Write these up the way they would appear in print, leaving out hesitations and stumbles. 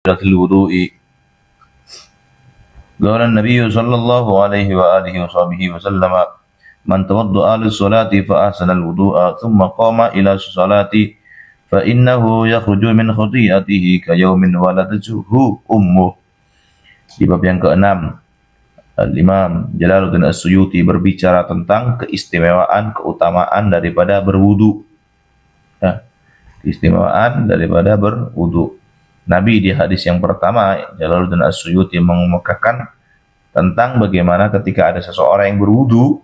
الوضوء. قال النبي صلى الله عليه وآله وصحبه وسلم: من توضأ للصلاة فأحسن الوضوء ثم قام إلى الصلاة فإنه يخرج من خطيئته كيوم ولدته أمه. Di bab yang ke-6, Al-Imam Jalaluddin As-Suyuti berbicara tentang keistimewaan, keutamaan daripada berwudu. Ya, keistimewaan daripada berwudu. Nabi di hadis yang pertama, Jalaluddin As-Suyuti mengemukakan tentang bagaimana ketika ada seseorang yang berwudu,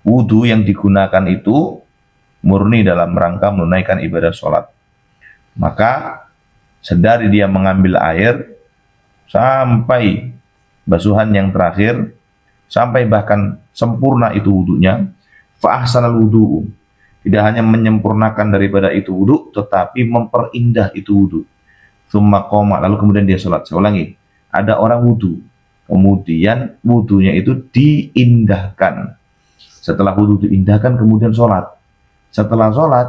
wudu yang digunakan itu murni dalam rangka menunaikan ibadah sholat. Maka sedari dia mengambil air sampai basuhan yang terakhir, sampai bahkan sempurna itu wudunya, fa'ahsanal wudu'u. Tidak hanya menyempurnakan daripada itu wudu, tetapi memperindah itu wudu. Tsumma qoma, lalu kemudian dia sholat. Saya ulangi, ada orang wudu, kemudian wudunya itu diindahkan. Setelah wudu diindahkan, kemudian sholat. Setelah sholat,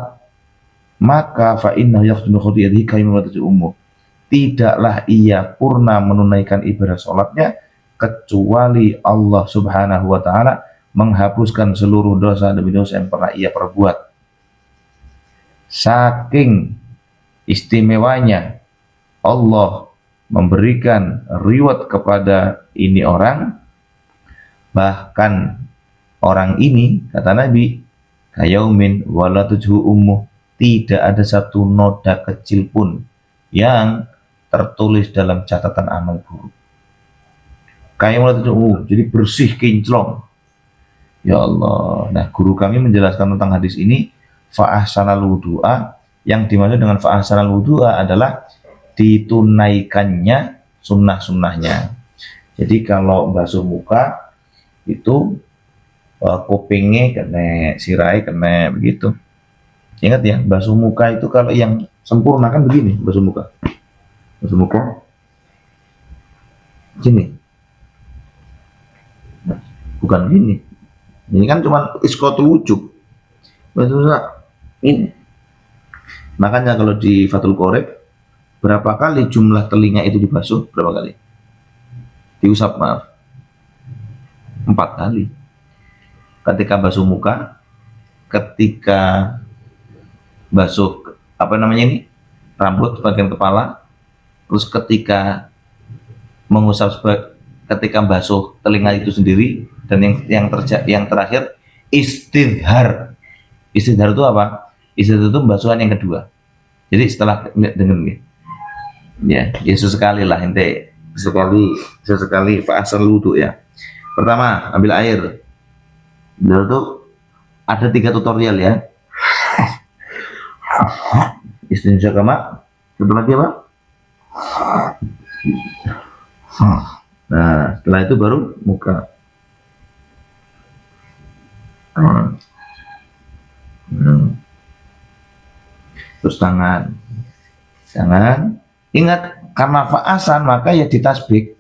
maka fa'innahu yakhruju khutiyatihi kayma watatu ummuh. Tidaklah ia purna menunaikan ibadah sholatnya kecuali Allah Subhanahu wa ta'ala menghapuskan seluruh dosa demi dosa yang pernah ia perbuat. Saking istimewanya Allah memberikan reward kepada ini orang, bahkan orang ini, kata Nabi, kayaumin waladatuhu ummuh, tidak ada satu noda kecil pun yang tertulis dalam catatan amal buruk. Kayak jadi bersih kinclong. Ya Allah. Nah, guru kami menjelaskan tentang hadis ini, fa'ahsanal wudu'a, yang dimaksud dengan fa'ahsanal wudu'a adalah ditunaikannya sunnah-sunnahnya. Jadi kalau basuh muka itu kupingnya kena, sirai kena, begitu. Ingat ya, basuh muka itu kalau yang sempurna kan begini, basuh muka. Basuh muka gini, bukan gini. Ini kan cuma iskotul wujub. Basuh ini. Makanya kalau di Fathul Qorib, berapa kali jumlah telinga itu dibasuh? Berapa kali? Diusap, maaf. 4 kali. Ketika basuh muka, ketika basuh apa namanya ini, rambut bagian kepala, terus ketika mengusap, ketika basuh telinga itu sendiri, dan yang terakhir istidhar. Istidhar itu apa? Istidhar itu basuhan yang kedua. Jadi setelah dengan ya, sesekali lah ente, sesekali fa'asal wudu ya. Pertama, ambil air. Lalu itu ada 3 tutorial ya. Istinja kama, satu lagi apa? Nah, setelah itu baru muka. Terus tangan. Ingat, karena fa'asan maka ya ditasbih.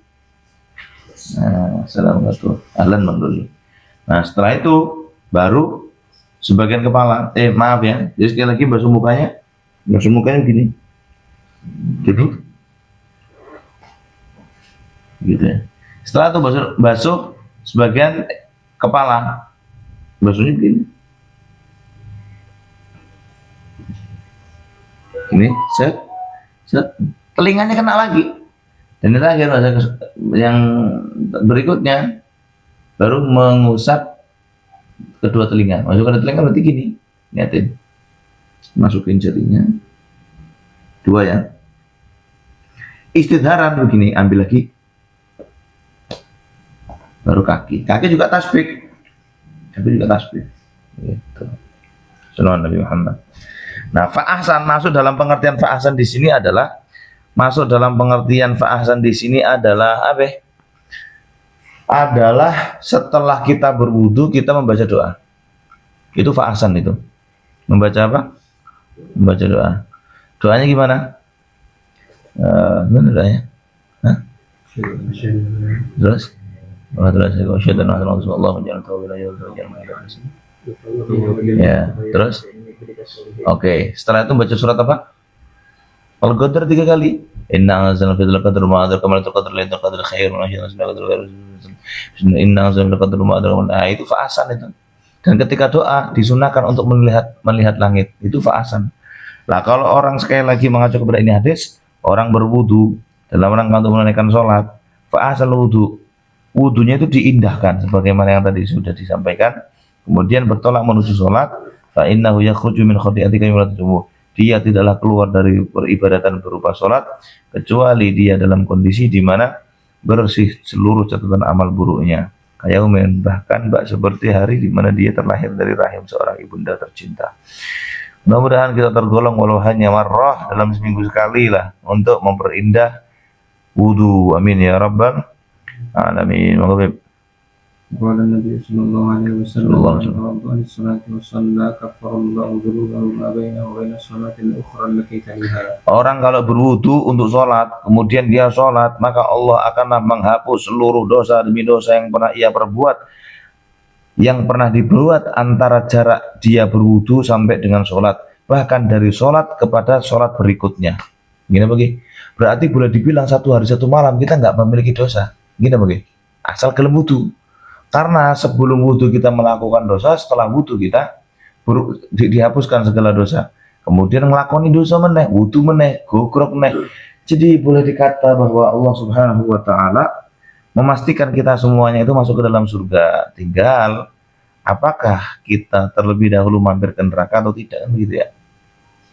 Nah, assalamualaikum. Ahlan dulu. Nah, setelah itu baru sebagian kepala. Maaf ya. Jadi sekali lagi basuh mukanya gini. Jadi gitu ya. Setelah itu basuh sebagian kepala, basuhnya begini. Ini set, telinganya kena lagi. Dan terakhir yang berikutnya baru mengusap kedua telinga. Masukkan ke telinga berarti gini. Lihatin. Masukin jarinya. 2 ya. Istidharan begini, ambil lagi. Baru kaki. Kaki juga tasbih. Gitu. Sallallahu Nabi Muhammad. Nah, fa'ahsan masuk dalam pengertian fa'ahsan di sini adalah apa? Adalah setelah kita berwudu kita membaca doa. Itu fa'ahsan itu. Membaca apa? Membaca doa. Doanya gimana? Gimana doanya? Hah? Terus? Ya, terus? Oke, setelah itu baca surat apa? Al-Qadr 3 kali. Inna anzalna fi lailatul qadri ma adraka ma lailatul qadri lailatul qadri khairun min alfi syahr. Inna anzalna fi lailatul qadri ma adraka nah itu fa'asan itu. Dan ketika doa disunahkan untuk melihat langit, itu fa'asan. Lah kalau orang sekali lagi mengacu kepada ini hadis, orang berwudu dalam rangka untuk menunaikan sholat, fa'asal wudu, wudunya itu diindahkan sebagaimana yang tadi sudah disampaikan. Kemudian bertolak menuju sholat, fa innahu yakhruju min khati'atika yawma. Dia tidaklah keluar dari peribadatan berupa sholat kecuali dia dalam kondisi di mana bersih seluruh catatan amal buruknya. Kayaumin, bahkan seperti hari di mana dia terlahir dari rahim seorang ibunda tercinta. Mudah-mudahan kita tergolong walau hanya marrah dalam seminggu sekali lah untuk memperindah wudu. Amin ya rabbal alamin. Qala Nabi sallallahu alaihi wasallam man salati wa shalla kafarallahu dhunubahu ma bainahu wa baina salatil ukhra allati taliha. Orang kalau berwudu untuk sholat, kemudian dia sholat, maka Allah akanlah menghapus seluruh dosa demi dosa yang pernah ia perbuat, yang pernah dibuat antara jarak dia berwudu sampai dengan sholat, bahkan dari sholat kepada sholat berikutnya. Gini bagi, berarti boleh dibilang satu hari satu malam kita nggak memiliki dosa. Gini bagi, asal gelem wudu. Karena sebelum wudhu kita melakukan dosa, setelah wudhu kita dihapuskan segala dosa. Kemudian ngelakoni dosa meneh, wudhu meneh, gogrok meneh. Jadi boleh dikata bahwa Allah Subhanahu wa Ta'ala memastikan kita semuanya itu masuk ke dalam surga. Tinggal apakah kita terlebih dahulu mampir ke neraka atau tidak, gitu ya.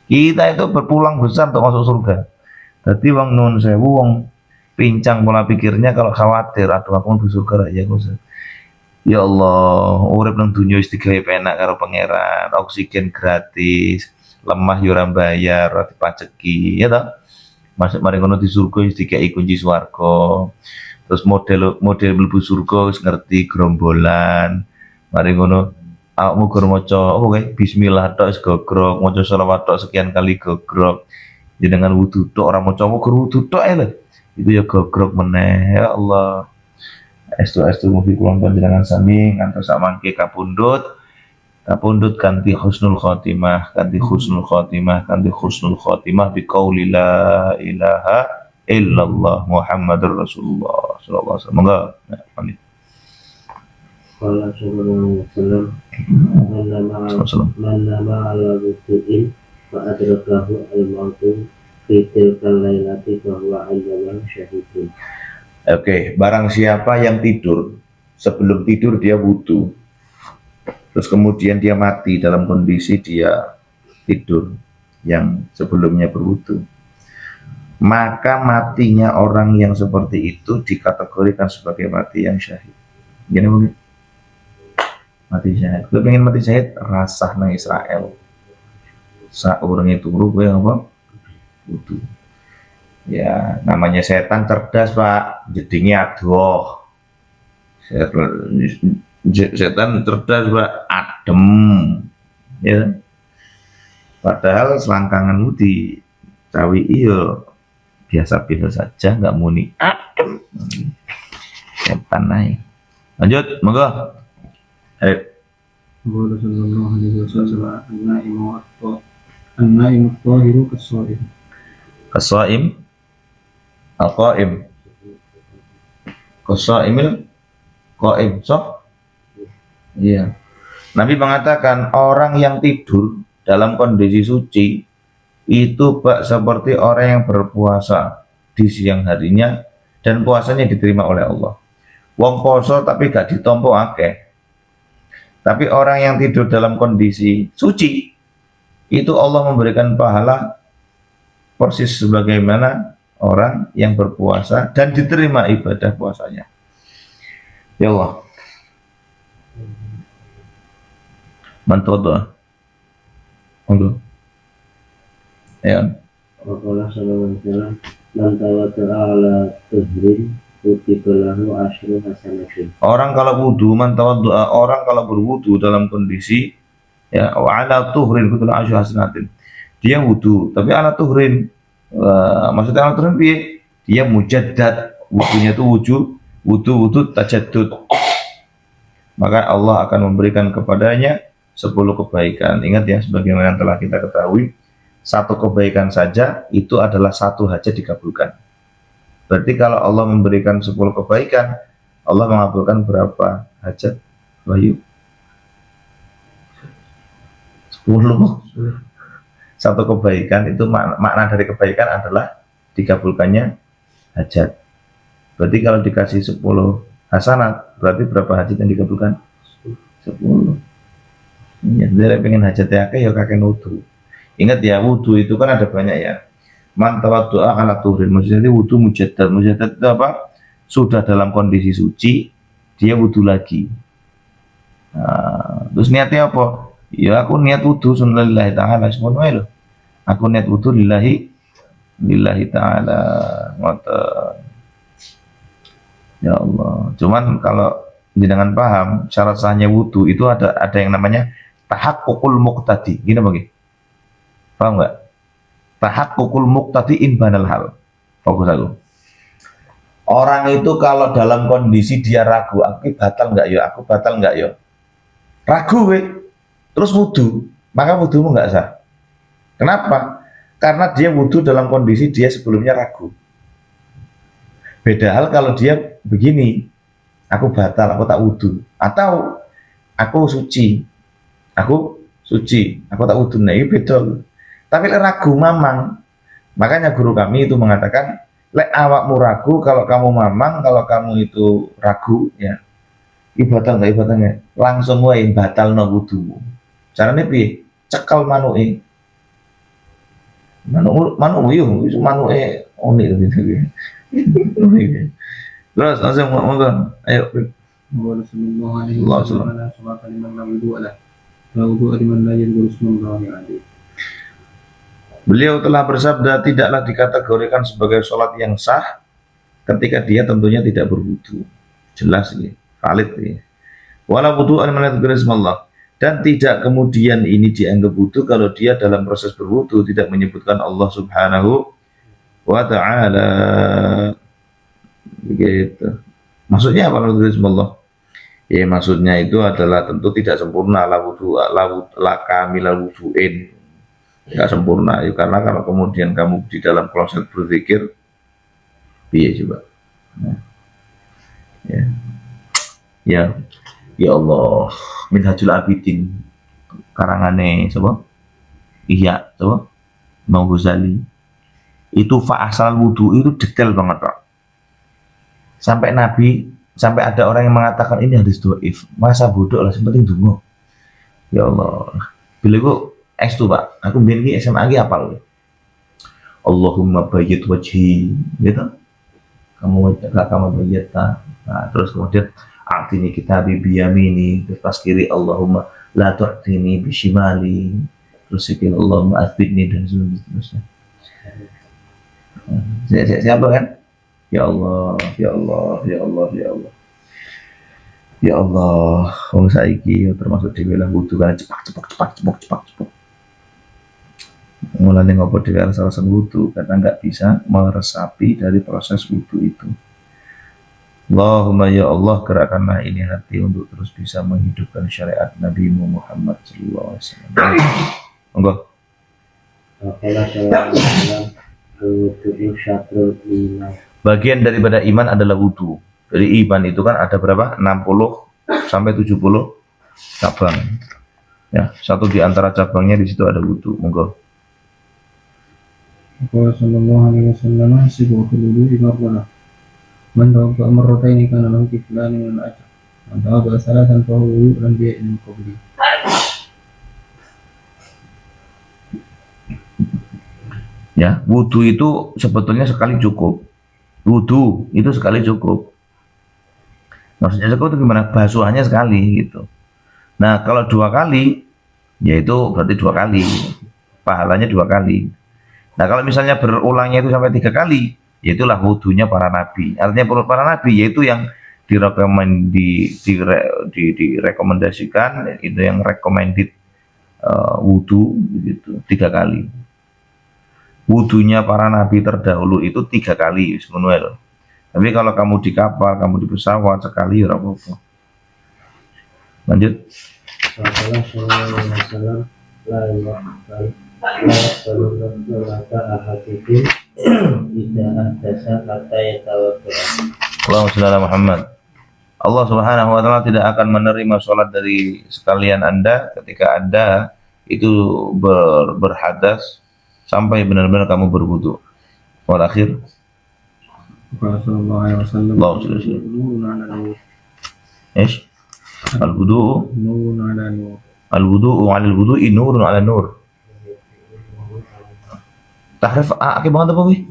Kita itu berpulang besar untuk masuk surga. Jadi wong nun sewu, wong pincang pola pikirnya kalau khawatir, aduh aku mau surga ya gue. Ya Allah, urip nang dunya wis digawe penak karo pangeran, oksigen gratis, lemah yo ora bayar, ora dipajeki, ya toh. Masuk mari ngono di surga wis dikai kunci swarga. Terus model mlebu surga wis ngerti gerombolan. Mari ngono awakmu gur maca apa kae bismillah tok wis gogrok, maca selawat tok sekian kali gogrok. Jenengan wudu tok ora maca gur wudu tok ae lho. Itu ya gogrok meneh, ya Allah. Estu mugi kula panjenengan sami ngantos sak mangke kapundhut kanthi husnul khotimah biqauli la ilaha illallah Muhammadur Rasulullah sallallahu alaihi wasallam. Monggo pamit. Qala sallallahu alaihi wasallam man nama ala wudu'in fa adrakahu al-mautu fi tilkal lailati fa huwa ajran syahidun. Oke, barang siapa yang tidur, sebelum tidur dia wudu, terus kemudian dia mati dalam kondisi dia tidur yang sebelumnya berwudu, maka matinya orang yang seperti itu dikategorikan sebagai mati yang syahid. Gini mungkin mati syahid. Lu pengen mati syahid, rasah nang Israel. Saurunge turu kowe apa? Wudu. Ya, namanya setan cerdas, Pak. Jedingnya adoh. Setan cerdas, Pak. Adem. Ya. Padahal selangkanganmu di cawi iyo biasa-biasa saja, nggak muni adem. Setan naik. Lanjut, monggo. Qala sallallahu alaihi wasallam an-naimu at-tahiru kas-shaim. Qasaim al-qaim. Qasaimil qaim. So? Iya. Nabi mengatakan orang yang tidur dalam kondisi suci itu seperti orang yang berpuasa di siang harinya dan puasanya diterima oleh Allah. Wong poso tapi gak ditompo akeh. Tapi orang yang tidur dalam kondisi suci itu Allah memberikan pahala persis sebagaimana orang yang berpuasa dan diterima ibadah puasanya. Ya Allah. Mantodo. Monggo. Ya. Qala sallallahu alaihi wasallam man tawadda'a ala tuhrin kutiba lahu asyru hasanatin. Orang kalau wudu, man tawadda'a, orang kalau berwudu dalam kondisi ya ala tuhrin kutiba lahu asyru hasanatin. Dia wudu, tapi ala tuhrin. Maksudnya ala tuhrin piye? Dia mujaddad, wudunya itu wudu tajaddud. Maka Allah akan memberikan kepadanya 10 kebaikan. Ingat ya, sebagaimana yang telah kita ketahui, satu kebaikan saja itu adalah satu hajat dikabulkan. Berarti kalau Allah memberikan 10 kebaikan, Allah mengabulkan berapa hajat? Wahyu 10. Satu kebaikan itu makna dari kebaikan adalah dikabulkannya hajat. Berarti kalau dikasih 10 hasanat, berarti berapa hajat yang dikabulkan? 10. Ya, dia pengen hajatnya ya kakek wudu. Ingat ya, wudu itu kan ada banyak ya. Man tawaddu'a ala tuhrin, maksudnya itu wudu mujaddad. Mujaddad itu apa? Sudah dalam kondisi suci, dia wudu lagi. Nah, terus niatnya apa? Ya aku niat wudu sunnalillahi ta'ala semuanya loh. Aku niat wudu lillahi ta'ala. Ya Allah. Cuman kalau jangan paham syarat sahnya wudu itu ada yang namanya tahaqqul muqtadi. Gini bagi. Paham nggak? Tahaqqul muqtadi in banal hal. Fokus aku. Orang itu kalau dalam kondisi dia ragu, aku batal nggak ya? Aku batal nggak ya? Ragu, terus wudu, maka wudumu nggak sah. Kenapa? Karena dia wudu dalam kondisi dia sebelumnya ragu. Beda hal kalau dia begini, aku batal, aku tak wudu, atau aku suci, aku tak wudu. Nah ini beda. Tapi ragu mamang, makanya guru kami itu mengatakan, lek awakmu ragu, kalau kamu mamang, kalau kamu itu ragu, ya ibadah nggak ibadahnya, langsung wae batal no wudu. Caranya piye? Cekal manuke. Manuke unik gitu. Terus langsung ngomong, ayo. Rasulullah alaihi wasallam salat liman lam yudu'ala. La wudu'a liman la yadhkuru ismallahi alaihi. Beliau telah bersabda, tidaklah dikategorikan sebagai sholat yang sah ketika dia tentunya tidak berwudu. Jelas ini, valid ini. Wala wudu'an liman la yadhkuru ismallah. Dan tidak kemudian ini dianggap wudu kalau dia dalam proses berwudu tidak menyebutkan Allah Subhanahu wa ta'ala. Begitu. Maksudnya apa la bismillah? Ya maksudnya itu adalah tentu tidak sempurna la kamilal wudu'in. Tidak sempurna ya, karena kalau kemudian kamu di dalam proses berzikir piye coba. Ya Allah, Minhajul Abidin karangane coba. Iya, coba. Imam Ghazali. Itu fa'asal wudu itu detail banget, Pak. Sampai ada orang yang mengatakan ini hadis dhaif. Masa bodoh lah, yang penting dungo. Ya Allah. Bila gua tuh Pak, aku biar ini SMA lagi apal. Allahumma bayyit wajhi, gitu. Kamu bayyit ta. Nah, terus kemudian artinya kita biyamini, terus pas kiri Allahumma la tu'tini bishimali, terus kiri Allahumma athbitni dan seterusnya. Siapa kan? Ya Allah, ya Allah, ya Allah, ya Allah. Ya Allah, wong saiki termasuk dhewe lah wudu kan cepat. Mulane ngopo dhewe alasan wudu karena nggak bisa meresapi dari proses wudu itu. Allahumma ya Allah, gerakkanlah ini hati untuk terus bisa menghidupkan syariat Nabi Muhammad sallallahu alaihi wasallam. Monggo. Bagian daripada iman adalah wudu. Jadi iman itu kan ada berapa? 60 sampai 70 cabang. Ya, satu di antara cabangnya di situ ada wudu. Monggo. Qala sallallahu alaihi wasallam sibukul wudu imamuna. Man tawadda'a marrataini kana lahu kiflan min al-ajr. Man tawadda'a salatan fa huwa wudu'un bi min qabli. Ya, wudu itu sebetulnya sekali cukup. Wudu itu sekali cukup. Maksudnya cukup itu gimana? Basuhannya sekali gitu. Nah, kalau 2 kali, yaitu berarti 2 kali. Pahalanya 2 kali. Nah, kalau misalnya berulangnya itu sampai 3 kali, yaitulah wudunya para nabi. Artinya para nabi yaitu yang direkomendasikan, itu yang recommended wudu gitu 3 kali. Wudunya para nabi terdahulu itu 3 kali sebenarnya loh. Tapi kalau kamu di kapal, kamu di pesawat sekali ya apa-apa. Lanjut. la yaqbalu salata ahadikum idza ahdasa hatta yatawadda. Allahumma shalli ala Muhammad. Allah Subhanahu wa taala tidak akan menerima sholat dari sekalian Anda ketika Anda itu berhadas sampai benar-benar kamu berwudu. Wal akhir. Qala sallallahu alaihi wasallam. Allahu subhanahu. Nurun ala nur. Ish. Al-wudu. Nurun ala nur. Al-wudu 'ala al-wudu'i nurun 'ala nur. Tahrif akibat apa wih?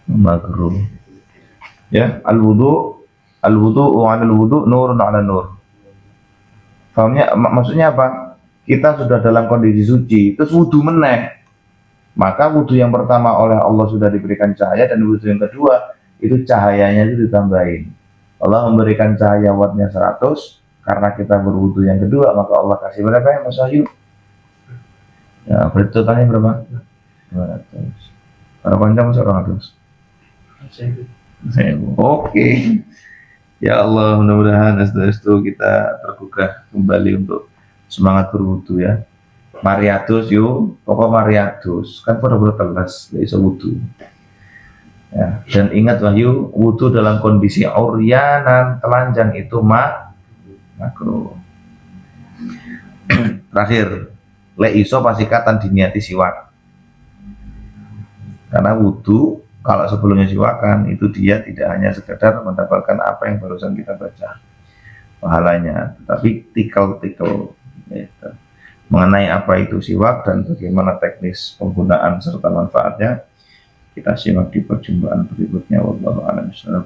Makruh. Ya, al-wudu 'ala al-wudu nurun 'ala nur. Fahamnya maksudnya apa? Kita sudah dalam kondisi suci, terus wudu meneh. Maka wudhu yang pertama oleh Allah sudah diberikan cahaya, dan wudhu yang kedua itu cahayanya itu ditambahin. Allah memberikan cahaya wattnya 100 karena kita berwudhu yang kedua, maka Allah kasih berapa ya Mas Wahyu? Ya, berarti totalnya berapa? 200. Berapa jam Mas 200? Oke. Ya Allah, mudah-mudahan setelah kita tergugah kembali untuk semangat berwudhu ya. Mariatus yuk, pokok Mariatus kan pada telas, gak bisa wudhu. Ya, dan ingat Wahyu, wudhu dalam kondisi uryanan telanjang itu makruh. Terakhir, le iso pasikatan diniati siwak. Karena wudhu kalau sebelumnya siwakan itu dia tidak hanya sekedar mendapatkan apa yang barusan kita baca pahalanya, tetapi tikal-tikal gitu. Mengenai apa itu siwak dan bagaimana teknis penggunaan serta manfaatnya kita simak di perjumpaan berikutnya. Wallahu a'lam bishawab.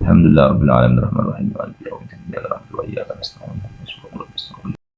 Alhamdulillah rabbil alamin arrahmanir rahim maliki yaumiddin iyyaka na'budu wa iyyaka nasta'in.